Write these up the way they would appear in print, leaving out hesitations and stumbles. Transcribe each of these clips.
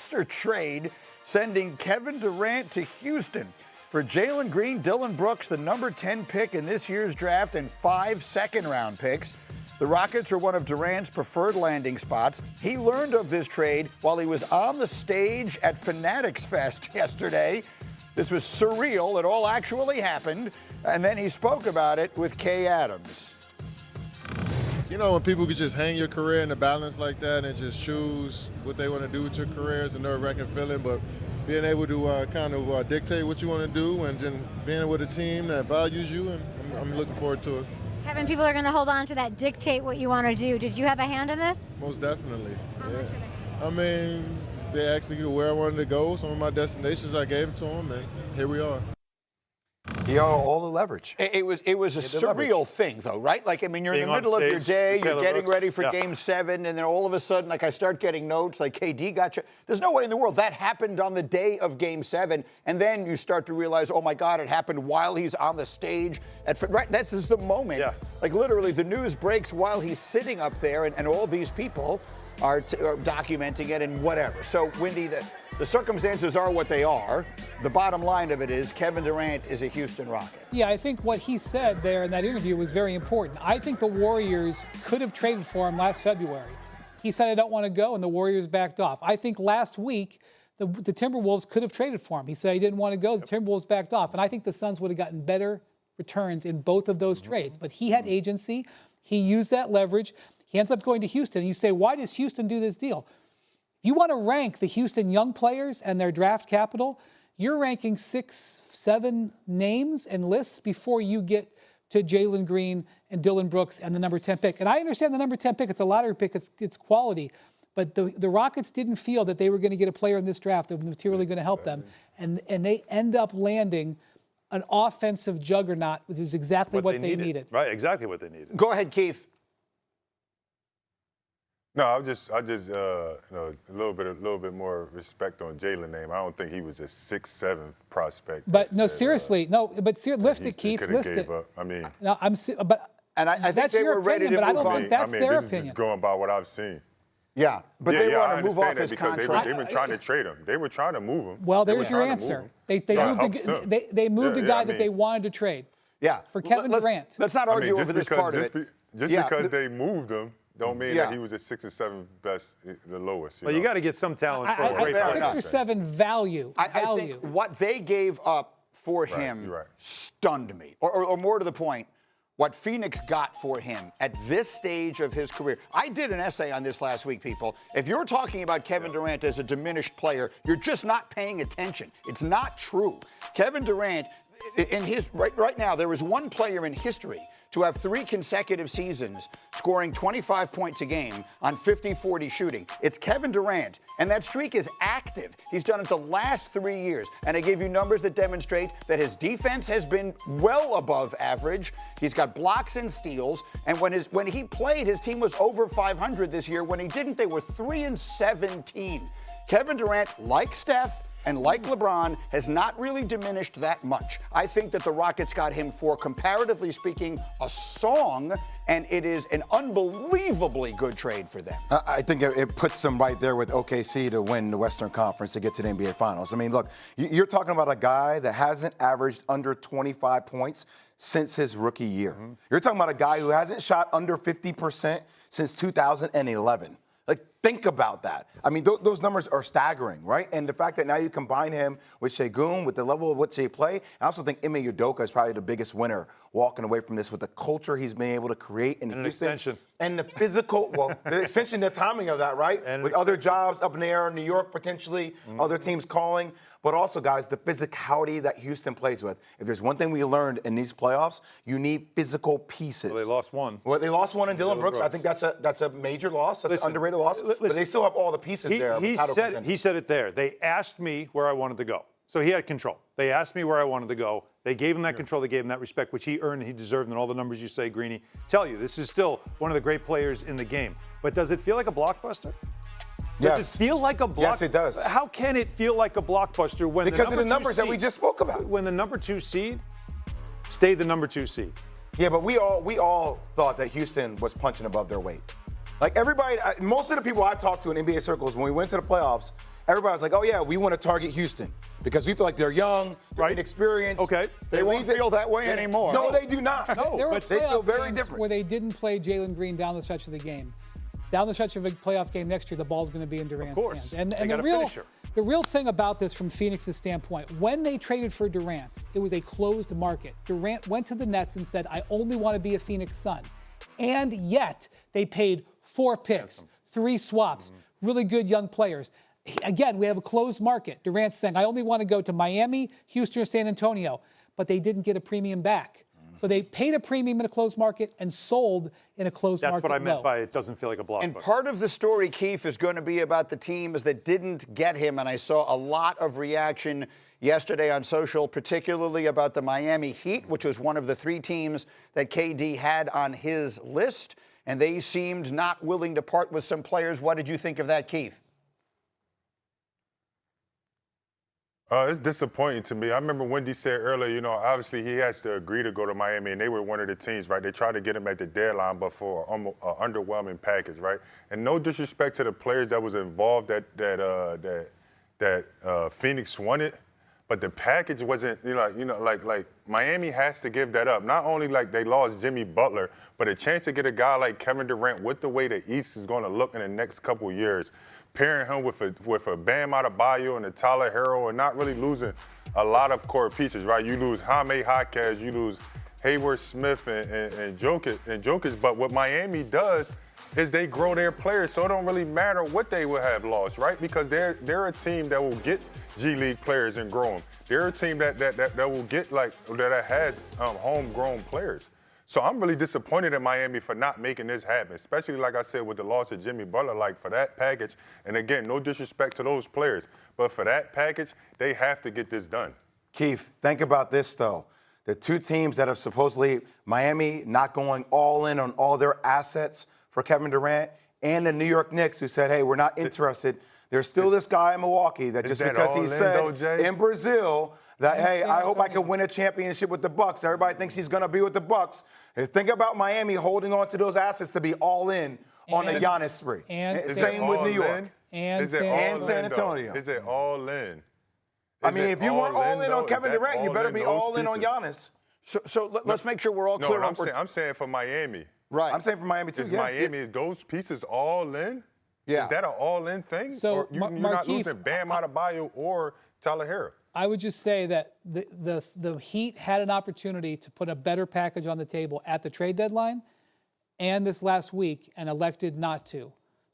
monster trade sending Kevin Durant to Houston for Jalen Green, Dillon Brooks, the number 10 pick in this year's draft, and 5 second-round picks. The Rockets are one of Durant's preferred landing spots. He learned of this trade while he was on the stage at Fanatics Fest yesterday. This was surreal. It all actually happened. And then he spoke about it with Kay Adams. You know, when people could just hang your career in a balance like that and just choose what they want to do with your career, it's a nerve-wracking feeling, but being able to kind of dictate what you want to do and then being with a team that values you, and I'm looking forward to it. Kevin, people are going to hold on to that dictate what you want to do. Did you have a hand in this? Most definitely. How much of it? I mean, they asked me where I wanted to go, some of my destinations I gave to them, and here we are. He had all the leverage. It was a surreal thing, though, right? Like, I mean, you're in the middle of your day, you're getting ready for Game 7, and then all of a sudden, like, I start getting notes, like, KD got you. There's no way in the world that happened on the day of Game 7, and then you start to realize, oh, my God, it happened while he's on the stage. Right, this is the moment. Yeah. Like, literally, the news breaks while he's sitting up there, and all these people are documenting it and whatever. So, Wendy, the circumstances are what they are. The bottom line of it is Kevin Durant is a Houston Rocket. Yeah, I think what he said there in that interview was very important. I think the Warriors could have traded for him last February. He said, I don't want to go, and the Warriors backed off. I think last week, the Timberwolves could have traded for him. He said he didn't want to go. The Timberwolves backed off. And I think the Suns would have gotten better returns in both of those trades. But he had agency. He used that leverage. He ends up going to Houston. You say, why does Houston do this deal? You want to rank the Houston young players and their draft capital, you're ranking 6, 7 names and lists before you get to Jalen Green and Dillon Brooks and the number 10 pick. And I understand the number 10 pick, it's a lottery pick, it's quality. But the Rockets didn't feel that they were going to get a player in this draft that was materially going to help them. And they end up landing an offensive juggernaut, which is exactly what they needed. Right, exactly what they needed. Go ahead, Keith. No, I just you know, a little bit more respect on Jalen's name. I don't think he was a 6'7" prospect. But no, seriously, lift it, Keith, lift it. I mean, no, and I think they were ready to move on. But I don't think that's their this opinion. is just going by what I've seen. Yeah, but they want to move off his contract. They were trying to trade him. They were trying to move him. Well, there's your answer. They moved a guy that they wanted to trade. Yeah, for Kevin Durant. Let's not argue over this part of it. Just because they moved him don't mean that he was a 6 or 7 best, the lowest. You got to get some talent for a great player. 6 or 7 value. I think what they gave up for him stunned me. Or more to the point, what Phoenix got for him at this stage of his career. I did an essay on this last week, people. If you're talking about Kevin Durant as a diminished player, you're just not paying attention. It's not true. Kevin Durant, in his right now, there is one player in history to have 3 consecutive seasons scoring 25 points a game on 50-40 shooting. It's Kevin Durant, and that streak is active. He's done it the last 3 years, and I gave you numbers that demonstrate that his defense has been well above average. He's got blocks and steals, and when he played, his team was over 500 this year. When he didn't, they were 3-17. Kevin Durant, like Steph, and like LeBron, has not really diminished that much. I think that the Rockets got him for, comparatively speaking, a song, and it is an unbelievably good trade for them. I think it puts them right there with OKC to win the Western Conference to get to the NBA Finals. I mean, look, you're talking about a guy that hasn't averaged under 25 points since his rookie year. Mm-hmm. You're talking about a guy who hasn't shot under 50% since 2011. Like, think about that. I mean, those numbers are staggering, right? And the fact that now you combine him with Şengün, with the level of what they play, I also think Ime Udoka is probably the biggest winner walking away from this with the culture he's been able to create in Houston. Extension. And the physical, the extension, the timing of that, right? And with other jobs up in the air, New York potentially, other teams calling. But also, guys, the physicality that Houston plays with. If there's one thing we learned in these playoffs, you need physical pieces. Well, they lost one. Well, they lost one in Dillon Brooks. I think that's a major loss. That's an underrated loss. But they still have all the pieces there. He said it there. They asked me where I wanted to go. So he had control. They asked me where I wanted to go. They gave him that control. They gave him that respect, which he earned and he deserved. And all the numbers you say, Greeny, tell you this is still one of the great players in the game. But does it feel like a blockbuster? Does it feel like a blockbuster? Yes, it does. How can it feel like a blockbuster when because of the numbers that we just spoke about? When the number 2 seed stayed the number 2 seed. Yeah, but we all thought that Houston was punching above their weight. Like everybody, most of the people I've talked to in NBA circles, when we went to the playoffs, everybody's like, oh yeah, we want to target Houston because we feel like they're young, they're Right. inexperienced. Okay. They won't feel that way anymore. No, they do not. No, There were but they feel playoff very games different. where they didn't play Jalen Green down the stretch of the game. Down the stretch of a playoff game next year, the ball's going to be in Durant's course. hands. They And got the a finisher. real thing about this from Phoenix's standpoint, when they traded for Durant, it was a closed market. Durant went to the Nets and said, I only want to be a Phoenix Sun. And yet they paid 4 picks, 3 swaps, really good young players. Again, we have a closed market. Durant's saying, I only want to go to Miami, Houston, or San Antonio. But they didn't get a premium back. So they paid a premium in a closed market and sold in a closed market. That's what I meant low. by it doesn't feel like a blockbuster. And part of the story, Keith, is going to be about the teams that didn't get him. And I saw a lot of reaction yesterday on social, particularly about the Miami Heat, which was one of the 3 teams that KD had on his list. And they seemed not willing to part with some players. What did you think of that, Keith? It's disappointing to me. I remember Wendy said earlier, obviously he has to agree to go to Miami, and they were one of the teams, right? They tried to get him at the deadline, but for an underwhelming package, right? And no disrespect to the players that was involved that Phoenix wanted, but the package wasn't, like Miami has to give that up. Not only like they lost Jimmy Butler, but a chance to get a guy like Kevin Durant with the way the East is going to look in the next couple of years. Pairing him with a Bam Adebayo and a Tyler Hero, and not really losing a lot of core pieces, right? You lose Jaime Jaquez, you lose Hayward Smith and Jokic. But what Miami does is they grow their players, so it don't really matter what they will have lost, right? Because they're a team that will get G League players and grow them. They're a team that will get that has homegrown players. So I'm really disappointed in Miami for not making this happen, especially, like I said, with the loss of Jimmy Butler, like for that package. And again, no disrespect to those players, but for that package, they have to get this done. Keith, think about this, though. The 2 teams that have supposedly, Miami not going all in on all their assets for Kevin Durant, and the New York Knicks who said, hey, we're not interested. There's still this guy in Milwaukee that just because he said in Brazil that, hey, I hope I can win a championship with the Bucks. Everybody thinks he's going to be with the Bucks. And think about Miami holding on to those assets to be all in on a Giannis spree. And same with New York. And San Antonio. Is it all in? I mean, if you weren't all in on Kevin Durant, you better be all in on Giannis. So let's make sure we're all clear. No, I'm saying for Miami. Right. I'm saying for Miami, too. Is Miami, those pieces all in? Yeah. Is that an all-in thing? So, or you're not losing Bam Adebayo or Tyler Hero? I would just say that the Heat had an opportunity to put a better package on the table at the trade deadline and this last week and elected not to.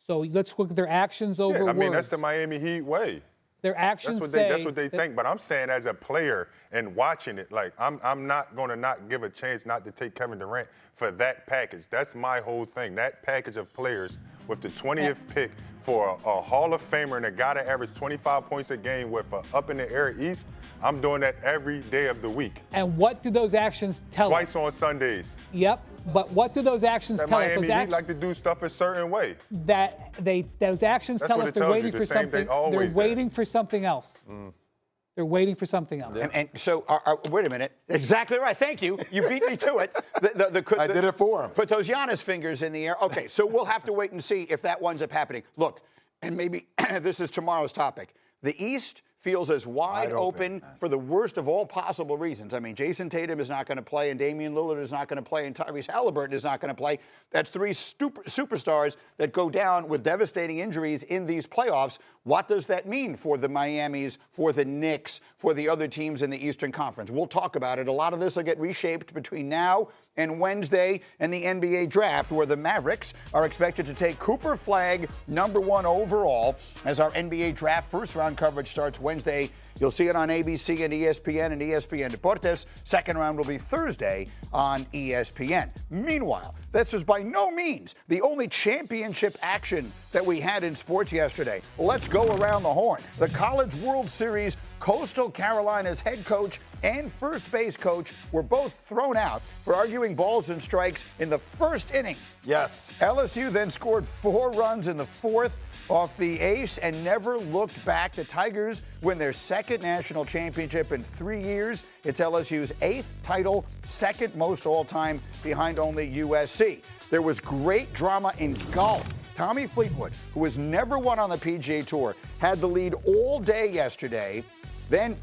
So let's look at their actions over words. I mean, that's the Miami Heat way. Their actions that's what they think. But I'm saying as a player and watching it, like I'm not going to not give a chance not to take Kevin Durant for that package. That's my whole thing. That package of players with the 20th pick for a Hall of Famer and a guy that averaged 25 points a game with an up-in-the-air East, I'm doing that every day of the week. And what do those actions tell Twice us? on Sundays. Yep. But what do those actions That tell Miami us? Those Heat actions, like to do stuff a certain way. those actions That's tell what us it they're tells waiting you, for the same something. thing always They're there. waiting for something else. They're waiting for something else. And so, wait a minute. Exactly right. Thank you. You beat me to it. I did it for him. Put those Giannis fingers in the air. Okay, so we'll have to wait and see if that winds up happening. Look, and maybe this is tomorrow's topic. The East feels as wide open for the worst of all possible reasons. I mean, Jason Tatum is not going to play, and Damian Lillard is not going to play, and Tyrese Halliburton is not going to play. That's 3 superstars that go down with devastating injuries in these playoffs. What does that mean for the Miamis, for the Knicks, for the other teams in the Eastern Conference? We'll talk about it. A lot of this will get reshaped between now and Wednesday and the NBA draft, where the Mavericks are expected to take Cooper Flagg #1 overall as our NBA draft first round coverage starts Wednesday. You'll see it on ABC and ESPN Deportes. Second round will be Thursday on ESPN. Meanwhile, this is by no means the only championship action that we had in sports yesterday. Let's go around the horn. The College World Series, Coastal Carolina's head coach and first base coach were both thrown out for arguing balls and strikes in the first inning. Yes. LSU then scored 4 runs in the 4th off the ace and never looked back. The Tigers win their 2nd national championship in 3 years. It's LSU's 8th title, 2nd most all-time behind only USC. There was great drama in golf Tommy Fleetwood, who has never won on the PGA Tour, had the lead all day yesterday, then